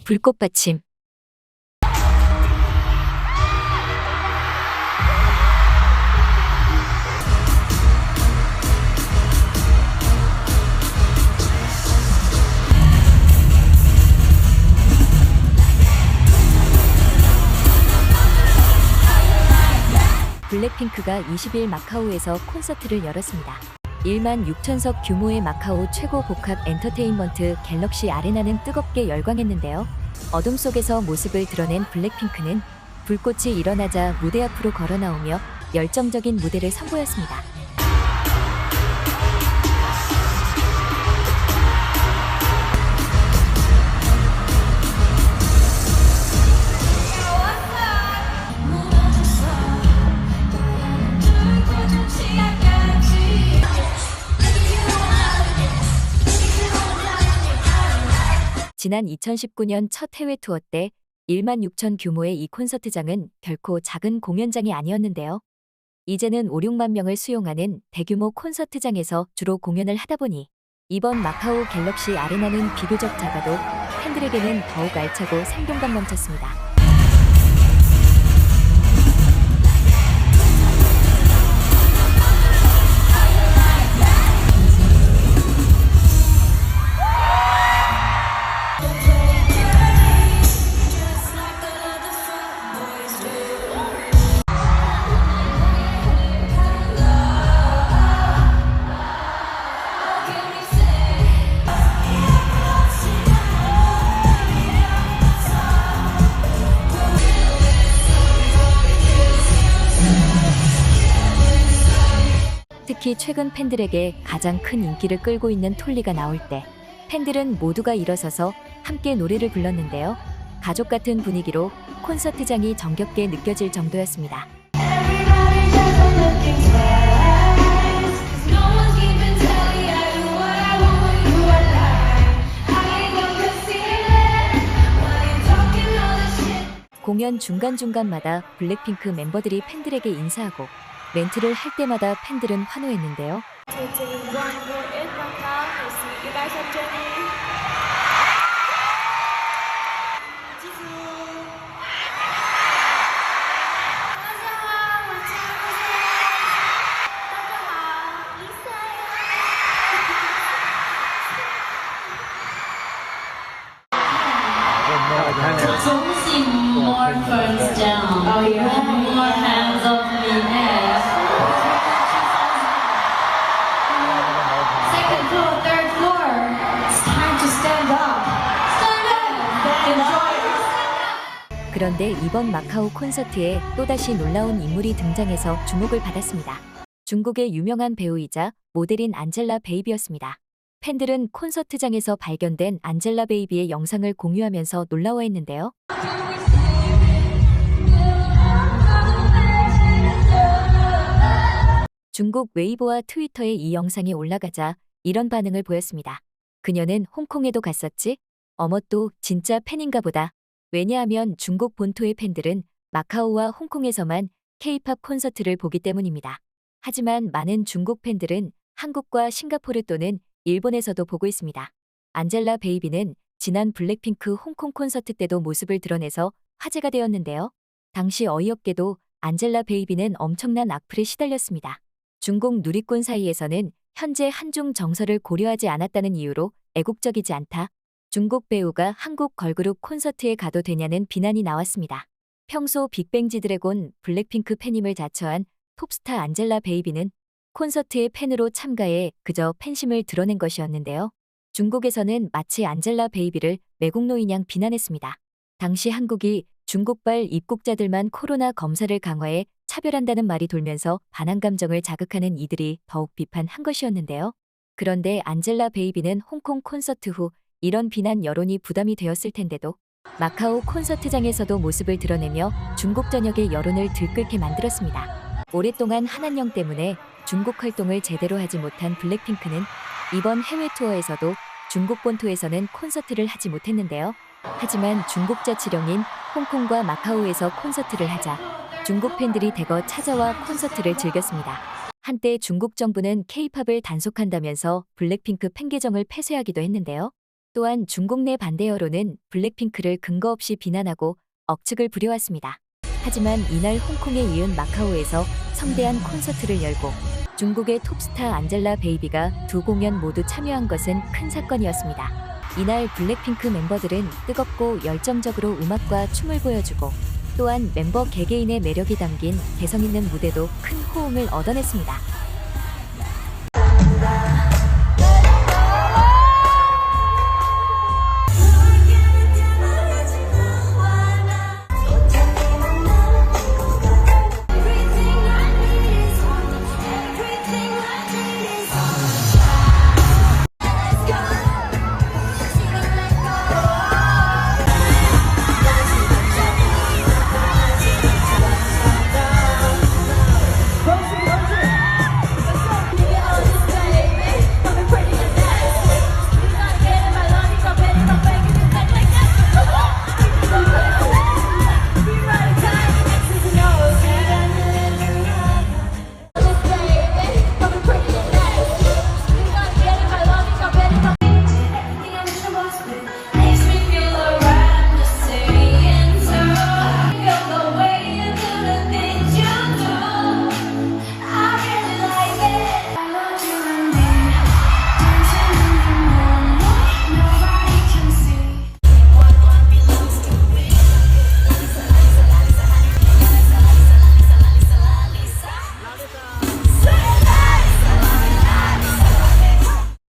불꽃 받침. 블랙핑크가 20일 마카오에서 콘서트를 열었습니다. 1만 6천석 규모의 마카오 최고 복합 엔터테인먼트 갤럭시 아레나는 뜨겁게 열광했는데요. 어둠 속에서 모습을 드러낸 블랙핑크는 불꽃이 일어나자 무대 앞으로 걸어 나오며 열정적인 무대를 선보였습니다. 지난 2019년 첫 해외 투어 때 1만 6천 규모의 이 콘서트장은 결코 작은 공연장이 아니었는데요. 이제는 5, 6만 명을 수용하는 대규모 콘서트장에서 주로 공연을 하다 보니 이번 마카오 갤럭시 아레나는 비교적 작아도 팬들에게는 더욱 알차고 생동감 넘쳤습니다. 특히 최근 팬들에게 가장 큰 인기를 끌고 있는 톨리가 나올 때 팬들은 모두가 일어서서 함께 노래를 불렀는데요. 가족 같은 분위기로 콘서트장이 정겹게 느껴질 정도였습니다. 공연 중간중간마다 블랙핑크 멤버들이 팬들에게 인사하고 멘트를 할 때마다 팬들은 환호했는데요. More ferns down. Oh yeah. More hands off me next. Second floor, third floor. It's time to stand up. Stand up. Enjoy. 그런데 이번 마카오 콘서트에 또다시 놀라운 인물이 등장해서 주목을 받았습니다. 중국의 유명한 배우이자 모델인 안젤라 베이비였습니다. 팬들은 콘서트장에서 발견된 안젤라 베이비의 영상을 공유하면서 놀라워했는데요. 중국 웨이보와 트위터에 이 영상이 올라가자 이런 반응을 보였습니다. 그녀는 홍콩에도 갔었지? 어머 또 진짜 팬인가 보다. 왜냐하면 중국 본토의 팬들은 마카오와 홍콩에서만 K-팝 콘서트를 보기 때문입니다. 하지만 많은 중국 팬들은 한국과 싱가포르 또는 일본에서도 보고 있습니다. 안젤라 베이비는 지난 블랙핑크 홍콩 콘서트 때도 모습을 드러내서 화제가 되었는데요. 당시 어이없게도 안젤라 베이비는 엄청난 악플에 시달렸습니다. 중국 누리꾼 사이에서는 현재 한중 정서를 고려하지 않았다는 이유로 애국적이지 않다. 중국 배우가 한국 걸그룹 콘서트에 가도 되냐는 비난이 나왔습니다. 평소 빅뱅지드래곤 블랙핑크 팬임을 자처한 톱스타 안젤라 베이비는 콘서트에 팬으로 참가해 그저 팬심을 드러낸 것이었는데요. 중국에서는 마치 안젤라 베이비를 매국노인 양 비난했습니다. 당시 한국이 중국발 입국자들만 코로나 검사를 강화해 차별한다는 말이 돌면서 반한 감정을 자극하는 이들이 더욱 비판한 것이었는데요. 그런데 안젤라 베이비는 홍콩 콘서트 후 이런 비난 여론이 부담이 되었을 텐데도 마카오 콘서트장에서도 모습을 드러내며 중국 전역의 여론을 들끓게 만들었습니다. 오랫동안 한안령 때문에 중국 활동을 제대로 하지 못한 블랙핑크는 이번 해외 투어에서도 중국 본토에서는 콘서트를 하지 못했는데요. 하지만 중국 자치령인 홍콩과 마카오에서 콘서트를 하자 중국 팬들이 대거 찾아와 콘서트를 즐겼습니다. 한때 중국 정부는 K-팝을 단속한다면서 블랙핑크 팬 계정을 폐쇄하기도 했는데요. 또한 중국 내 반대 여론은 블랙핑크를 근거 없이 비난하고 억측을 부려왔습니다. 하지만 이날 홍콩에 이은 마카오에서 성대한 콘서트를 열고 중국의 톱스타 안젤라 베이비가 두 공연 모두 참여한 것은 큰 사건이었습니다. 이날 블랙핑크 멤버들은 뜨겁고 열정적으로 음악과 춤을 보여주고 또한 멤버 개개인의 매력이 담긴 개성 있는 무대도 큰 호응을 얻어냈습니다.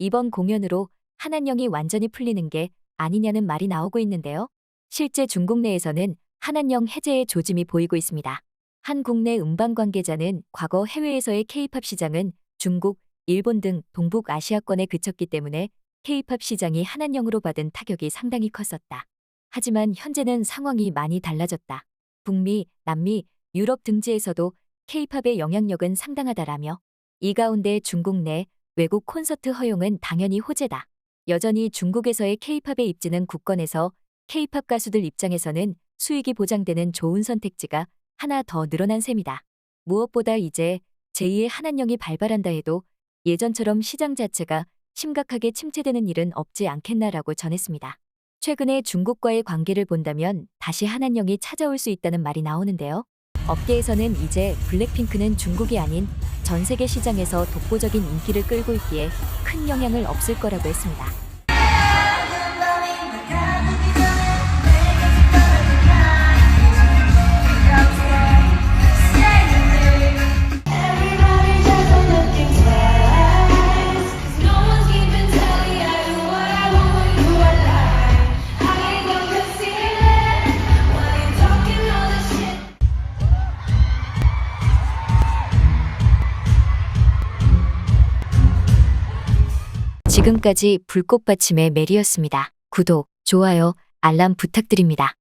이번 공연으로 한한령이 완전히 풀리는 게 아니냐는 말이 나오고 있는데요. 실제 중국 내에서는 한한령 해제의 조짐이 보이고 있습니다. 한 국내 음반 관계자는 과거 해외에서의 K-팝 시장은 중국, 일본 등 동북아시아권에 그쳤기 때문에 K-팝 시장이 한한령으로 받은 타격이 상당히 컸었다. 하지만 현재는 상황이 많이 달라졌다. 북미, 남미, 유럽 등지에서도 K-팝의 영향력은 상당하다라며 이 가운데 중국 내 외국 콘서트 허용은 당연히 호재다. 여전히 중국에서의 K-팝의 입지는 굳건해서 K-팝 가수들 입장에서는 수익이 보장되는 좋은 선택지가 하나 더 늘어난 셈이다. 무엇보다 이제 제2의 한한령이 발발한다 해도 예전처럼 시장 자체가 심각하게 침체되는 일은 없지 않겠나라고 전했습니다. 최근에 중국과의 관계를 본다면 다시 한한령이 찾아올 수 있다는 말이 나오는데요. 업계에서는 이제 블랙핑크는 중국이 아닌 전 세계 시장에서 독보적인 인기를 끌고 있기에 큰 영향을 없을 거라고 했습니다. 지금까지 불꽃받침의 메리였습니다. 구독, 좋아요, 알람 부탁드립니다.